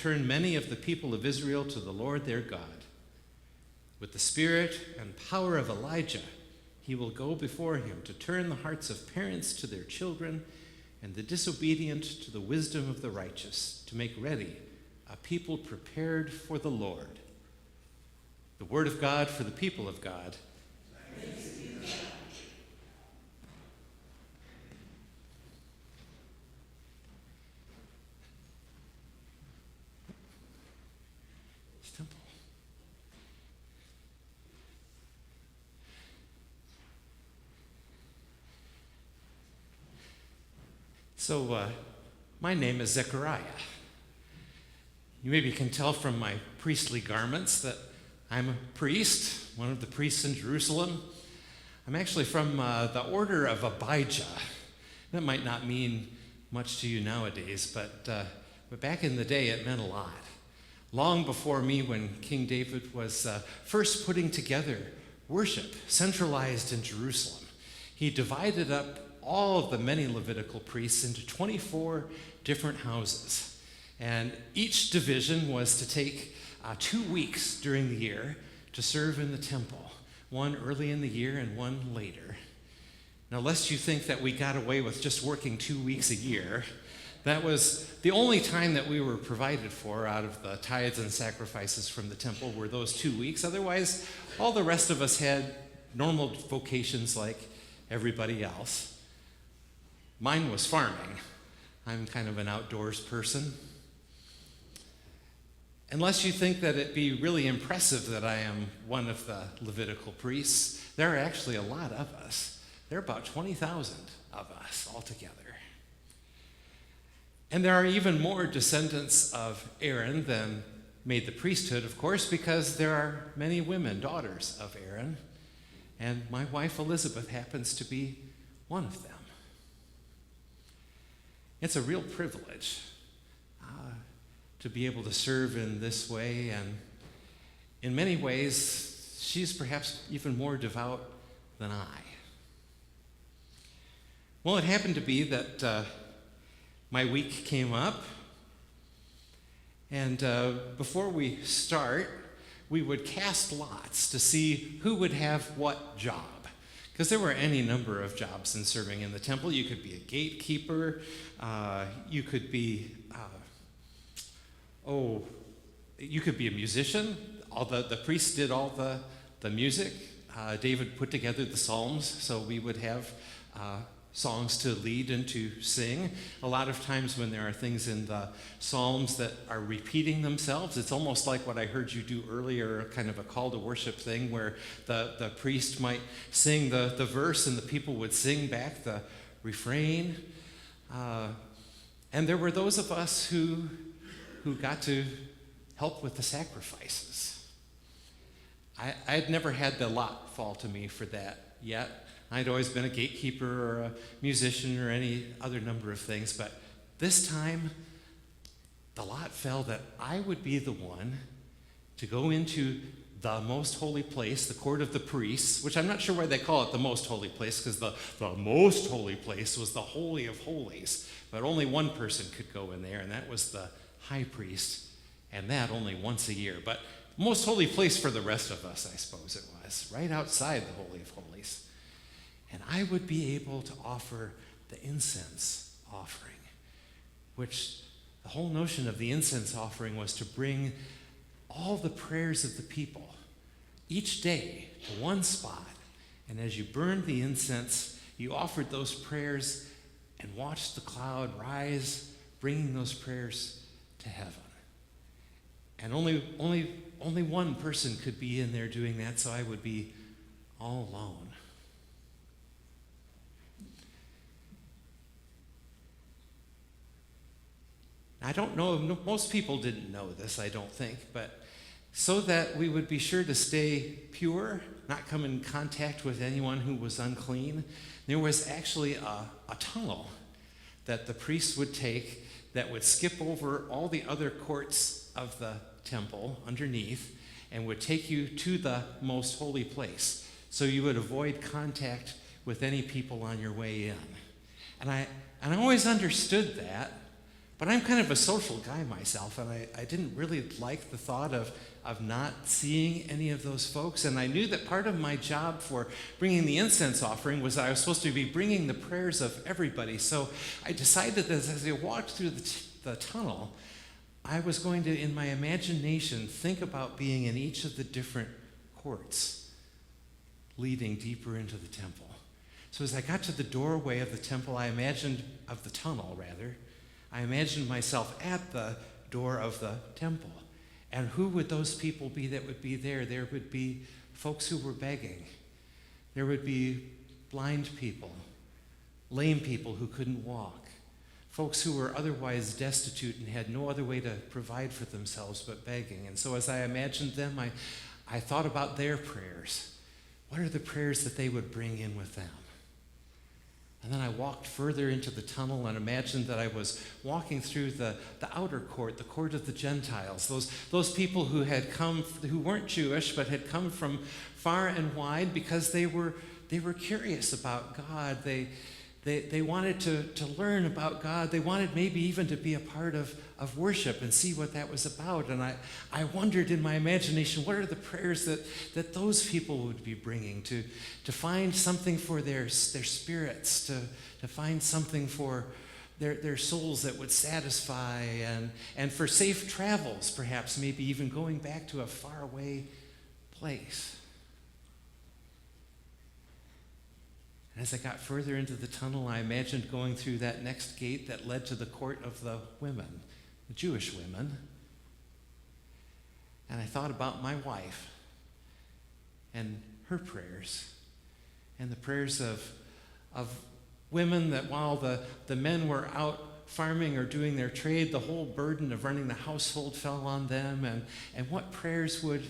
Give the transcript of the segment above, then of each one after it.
turn many of the people of Israel to the Lord their God. With the spirit and power of Elijah, he will go before him to turn the hearts of parents to their children and the disobedient to the wisdom of the righteous, to make ready a people prepared for the Lord. The word of God for the people of God. Thanks be to God. Temple. So, my name is Zechariah. You maybe can tell from my priestly garments that I'm a priest, one of the priests in Jerusalem. I'm actually from the order of Abijah. That might not mean much to you nowadays, but back in the day it meant a lot. Long before me, when King David was first putting together worship centralized in Jerusalem, he divided up all of the many Levitical priests into 24 different houses. And each division was to take 2 weeks during the year to serve in the temple, one early in the year and one later. Now, lest you think that we got away with just working 2 weeks a year, that was the only time that we were provided for out of the tithes and sacrifices from the temple were those 2 weeks. Otherwise, all the rest of us had normal vocations like everybody else. Mine was farming. I'm kind of an outdoors person. Unless you think that it'd be really impressive that I am one of the Levitical priests, there are actually a lot of us. There are about 20,000 of us altogether. And there are even more descendants of Aaron than made the priesthood, of course, because there are many women, daughters of Aaron. And my wife Elizabeth happens to be one of them. It's a real privilege to be able to serve in this way, and in many ways, she's perhaps even more devout than I. Well, it happened to be that my week came up, and before we start, we would cast lots to see who would have what job. Because there were any number of jobs in serving in the temple. You could be a gatekeeper. You could be, you could be a musician. The priests did all the music. David put together the Psalms, so we would have songs to lead and to sing. A lot of times when there are things in the Psalms that are repeating themselves, it's almost like what I heard you do earlier, kind of a call to worship thing where the priest might sing the verse and the people would sing back the refrain. And there were those of us who got to help with the sacrifices. I'd never had the lot fall to me for that yet. I'd always been a gatekeeper or a musician or any other number of things, but this time the lot fell that I would be the one to go into the most holy place, the court of the priests, which I'm not sure why they call it the most holy place, because the most holy place was the Holy of Holies, but only one person could go in there, and that was the high priest, and that only once a year. But most holy place for the rest of us, I suppose it was, right outside the Holy of Holies. And I would be able to offer the incense offering, which the whole notion of the incense offering was to bring all the prayers of the people each day to one spot. And as you burned the incense, you offered those prayers and watched the cloud rise, bringing those prayers to heaven. And only one person could be in there doing that, so I would be all alone. I don't know, most people didn't know this, I don't think, but so that we would be sure to stay pure, not come in contact with anyone who was unclean, there was actually a tunnel that the priests would take that would skip over all the other courts of the temple underneath and would take you to the most holy place. So you would avoid contact with any people on your way in. And I always understood that, But I'm kind of a social guy myself, and I didn't really like the thought of not seeing any of those folks. And I knew that part of my job for bringing the incense offering was that I was supposed to be bringing the prayers of everybody. So I decided that as I walked through the tunnel, I was going to, in my imagination, think about being in each of the different courts leading deeper into the temple. So as I got to the doorway of the temple, of the tunnel, I imagined myself at the door of the temple. And who would those people be that would be there? There would be folks who were begging. There would be blind people, lame people who couldn't walk, folks who were otherwise destitute and had no other way to provide for themselves but begging. And so as I imagined them, I thought about their prayers. What are the prayers that they would bring in with them? And then I walked further into the tunnel and imagined that I was walking through the outer court, the court of the Gentiles, those people who had come, who weren't Jewish, but had come from far and wide because they were curious about God. They wanted to learn about God. They wanted maybe even to be a part of worship and see what that was about. And I wondered in my imagination, what are the prayers that those people would be bringing to find something for their spirits, to find something for their souls that would satisfy, and for safe travels, perhaps, maybe even going back to a faraway place. And as I got further into the tunnel, I imagined going through that next gate that led to the court of the women, the Jewish women. And I thought about my wife and her prayers, and the prayers of women that while the men were out farming or doing their trade, the whole burden of running the household fell on them, and what prayers would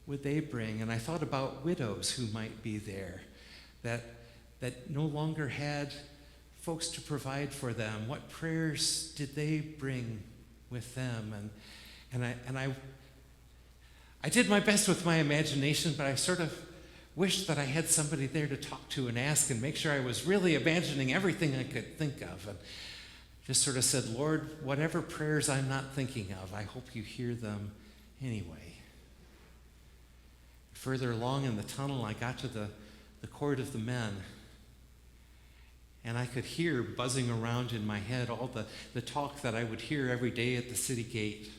they bring? And I thought about widows who might be there, that no longer had folks to provide for them. What prayers did they bring with them? And I did my best with my imagination, but I sort of wished that I had somebody there to talk to and ask and make sure I was really imagining everything I could think of. And just sort of said, Lord, whatever prayers I'm not thinking of, I hope you hear them anyway. Further along in the tunnel, I got to the court of the men. And I could hear buzzing around in my head all the talk that I would hear every day at the city gate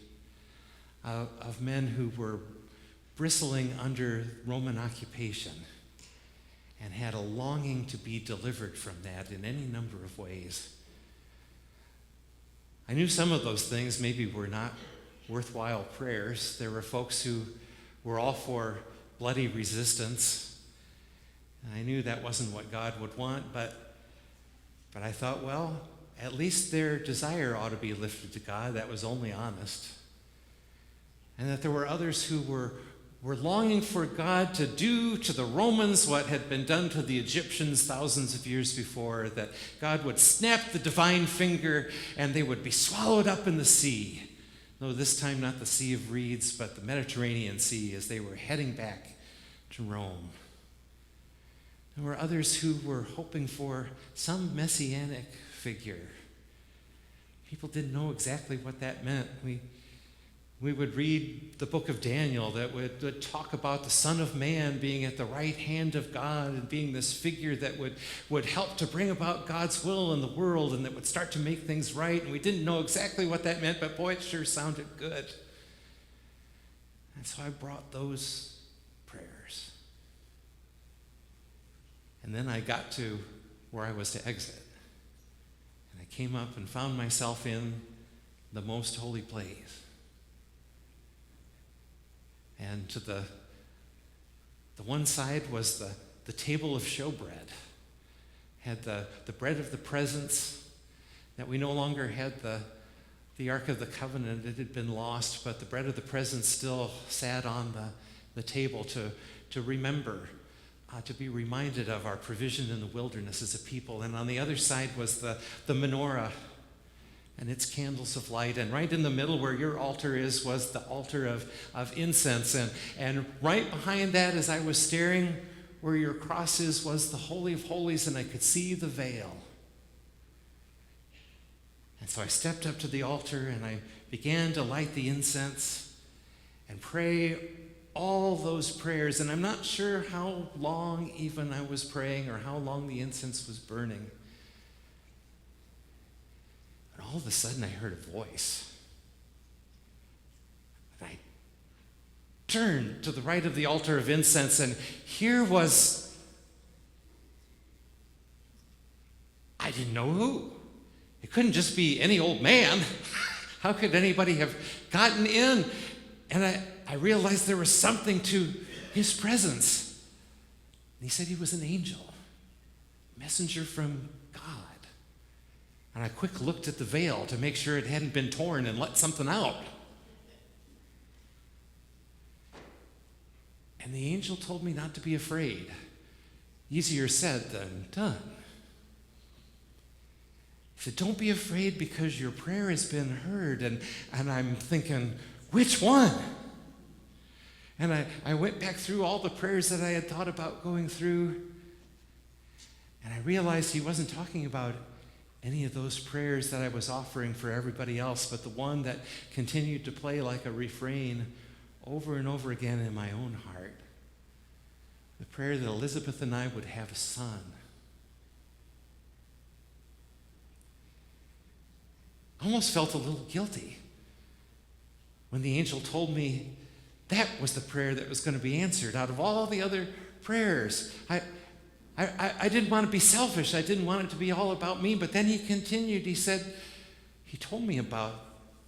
of men who were bristling under Roman occupation and had a longing to be delivered from that in any number of ways. I knew some of those things maybe were not worthwhile prayers. There were folks who were all for bloody resistance. And I knew that wasn't what God would want, but I thought, well, at least their desire ought to be lifted to God. That was only honest. And that there were others who were longing for God to do to the Romans what had been done to the Egyptians thousands of years before, that God would snap the divine finger and they would be swallowed up in the sea. Though this time not the Sea of Reeds, but the Mediterranean Sea, as they were heading back to Rome. There were others who were hoping for some messianic figure. People didn't know exactly what that meant. We would read the book of Daniel that would talk about the Son of Man being at the right hand of God and being this figure that would help to bring about God's will in the world and that would start to make things right. And we didn't know exactly what that meant, but boy, it sure sounded good. And so I brought those prayers. And then I got to where I was to exit. And I came up and found myself in the most holy place. And to the one side was the table of showbread. Had the bread of the presence, that we no longer had the Ark of the Covenant. It had been lost, but the bread of the presence still sat on the table to remember, to be reminded of our provision in the wilderness as a people. And on the other side was the menorah and its candles of light. And right in the middle where your altar is was the altar of incense. And right behind that, as I was staring where your cross is, was the Holy of Holies, and I could see the veil. And so I stepped up to the altar and I began to light the incense and pray all those prayers. And I'm not sure how long even I was praying or how long the incense was burning. And all of a sudden I heard a voice. And I turned to the right of the altar of incense, and here was, I didn't know who. It couldn't just be any old man. How could anybody have gotten in? And I realized there was something to his presence. And he said he was an angel, a messenger from God. And I quick looked at the veil to make sure it hadn't been torn and let something out. And the angel told me not to be afraid. Easier said than done. He said, don't be afraid because your prayer has been heard. And I'm thinking, which one? And I went back through all the prayers that I had thought about going through. And I realized he wasn't talking about any of those prayers that I was offering for everybody else, but the one that continued to play like a refrain over and over again in my own heart. The prayer that Elizabeth and I would have a son. I almost felt a little guilty when the angel told me that was the prayer that was going to be answered out of all the other prayers. I didn't want to be selfish. I didn't want it to be all about me. But then he continued. He said, he told me about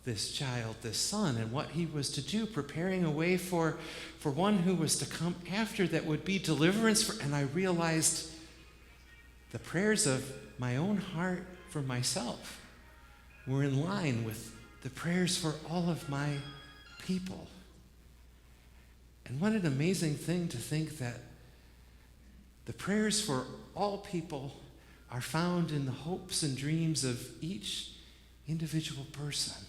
this child, this son, and what he was to do, preparing a way for one who was to come after that would be deliverance. And I realized the prayers of my own heart for myself were in line with the prayers for all of my people. And what an amazing thing to think that the prayers for all people are found in the hopes and dreams of each individual person.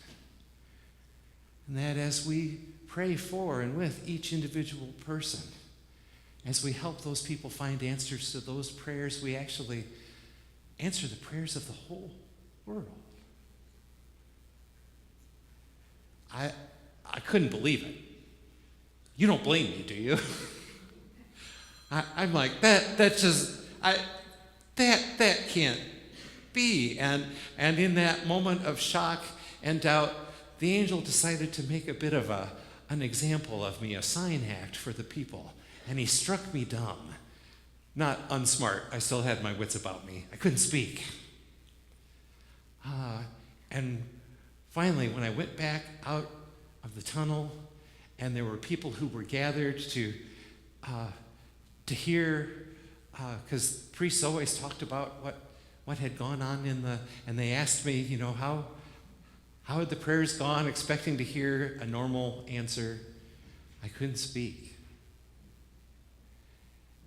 And that as we pray for and with each individual person, as we help those people find answers to those prayers, we actually answer the prayers of the whole world. I couldn't believe it. You don't blame me, do you? I'm like, that can't be. And in that moment of shock and doubt, the angel decided to make a bit of an example of me, a sign act for the people. And he struck me dumb. Not unsmart. I still had my wits about me. I couldn't speak. And finally, when I went back out of the tunnel, and there were people who were gathered to hear, because priests always talked about what had gone on and they asked me, how had the prayers gone, expecting to hear a normal answer. I couldn't speak.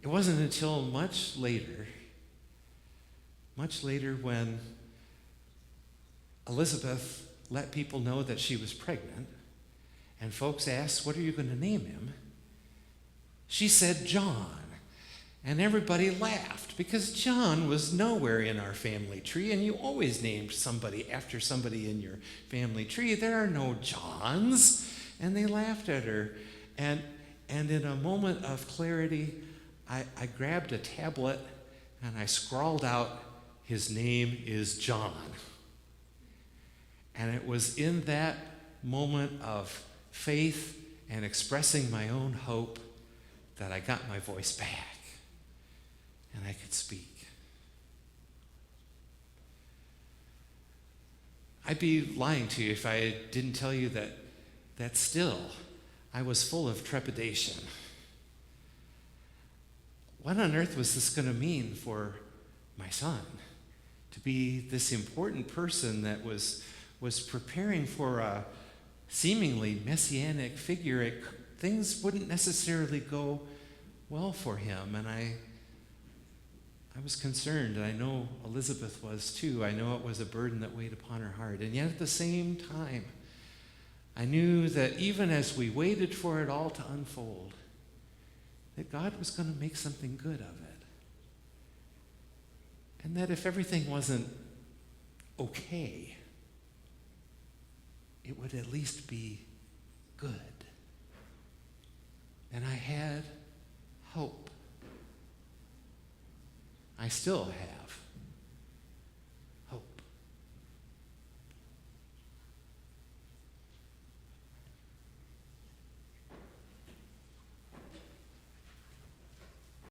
It wasn't until much later when Elizabeth let people know that she was pregnant, and folks asked, what are you going to name him? She said, John. And everybody laughed because John was nowhere in our family tree, and you always named somebody after somebody in your family tree. There are no Johns. And they laughed at her. And in a moment of clarity, I grabbed a tablet and I scrawled out, his name is John. And it was in that moment of faith and expressing my own hope that I got my voice back and I could speak. I'd be lying to you if I didn't tell you that still I was full of trepidation. What on earth was this going to mean for my son? To be this important person that was preparing for a seemingly messianic figure. Things wouldn't necessarily go well for him, and I was concerned, and I know Elizabeth was too. I know it was a burden that weighed upon her heart, and yet at the same time, I knew that even as we waited for it all to unfold, that God was going to make something good of it, and that if everything wasn't okay, it would at least be good. And I had hope. I still have.